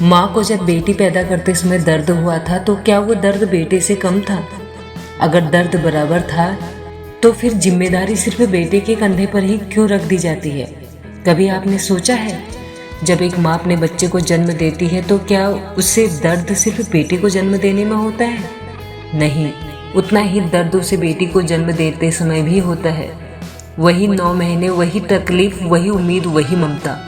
माँ को जब बेटी पैदा करते समय दर्द हुआ था तो क्या वो दर्द बेटे से कम था? अगर दर्द बराबर था तो फिर जिम्मेदारी सिर्फ बेटे के कंधे पर ही क्यों रख दी जाती है? कभी आपने सोचा है, जब एक माँ अपने बच्चे को जन्म देती है तो क्या उससे दर्द सिर्फ बेटे को जन्म देने में होता है? नहीं, उतना ही दर्द उसे बेटी को जन्म देते समय भी होता है। वही 9 महीने, वही तकलीफ, वही उम्मीद, वही ममता।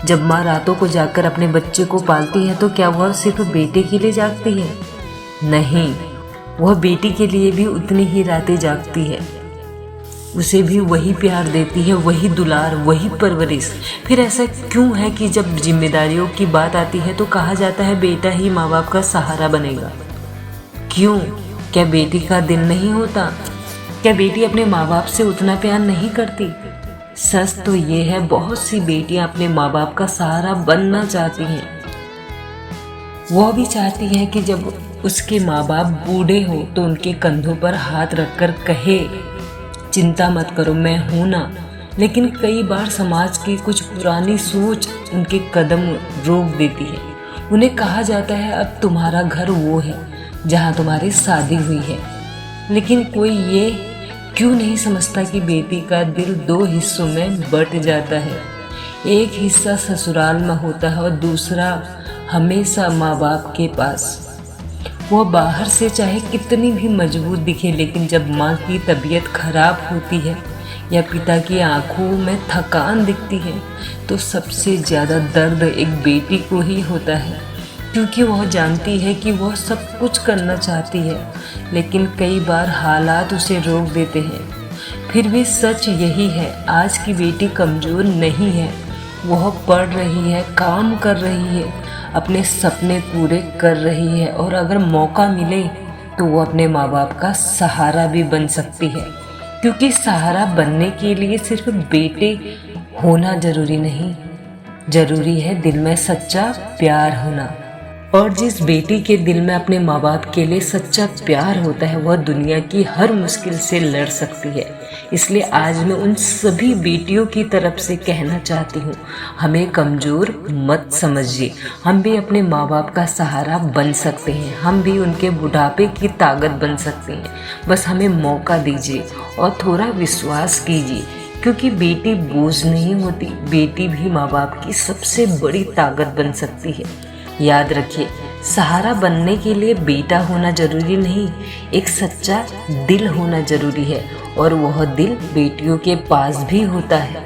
जब माँ रातों को जाकर अपने बच्चे को पालती है तो क्या वह सिर्फ बेटे के लिए जागती है? नहीं, वह बेटी के लिए भी उतनी ही रातें जागती है। उसे भी वही प्यार देती है, वही दुलार, वही परवरिश। फिर ऐसा क्यों है कि जब जिम्मेदारियों की बात आती है तो कहा जाता है बेटा ही माँ बाप का सहारा बनेगा? क्यों? क्या बेटी का दिल नहीं होता? क्या बेटी अपने माँ बाप से उतना प्यार नहीं करती? सच तो ये है, बहुत सी बेटियां अपने माँ बाप का सहारा बनना चाहती हैं। वह भी चाहती हैं कि जब उसके माँ बाप बूढ़े हो तो उनके कंधों पर हाथ रखकर कहे, चिंता मत करो, मैं हूं ना। लेकिन कई बार समाज की कुछ पुरानी सोच उनके कदम रोक देती है। उन्हें कहा जाता है अब तुम्हारा घर वो है जहां तुम्हारी शादी हुई है। लेकिन कोई ये क्यों नहीं समझता कि बेटी का दिल 2 हिस्सों में बट जाता है। एक हिस्सा ससुराल में होता है और दूसरा हमेशा माँ बाप के पास। वह बाहर से चाहे कितनी भी मजबूत दिखे, लेकिन जब माँ की तबीयत खराब होती है या पिता की आंखों में थकान दिखती है तो सबसे ज़्यादा दर्द एक बेटी को ही होता है, क्योंकि वह जानती है कि वह सब कुछ करना चाहती है लेकिन कई बार हालात उसे रोक देते हैं। फिर भी सच यही है, आज की बेटी कमज़ोर नहीं है। वह पढ़ रही है, काम कर रही है, अपने सपने पूरे कर रही है और अगर मौका मिले तो वो अपने माँ बाप का सहारा भी बन सकती है। क्योंकि सहारा बनने के लिए सिर्फ बेटे होना जरूरी नहीं, जरूरी है दिल में सच्चा प्यार होना। और जिस बेटी के दिल में अपने माँ बाप के लिए सच्चा प्यार होता है वह दुनिया की हर मुश्किल से लड़ सकती है। इसलिए आज मैं उन सभी बेटियों की तरफ से कहना चाहती हूँ, हमें कमज़ोर मत समझिए। हम भी अपने माँ बाप का सहारा बन सकते हैं, हम भी उनके बुढ़ापे की ताकत बन सकते हैं। बस हमें मौका दीजिए और थोड़ा विश्वास कीजिए, क्योंकि बेटी बोझ नहीं होती, बेटी भी माँ बाप की सबसे बड़ी ताकत बन सकती है। याद रखिए, सहारा बनने के लिए बेटा होना जरूरी नहीं, एक सच्चा दिल होना जरूरी है और वह दिल बेटियों के पास भी होता है।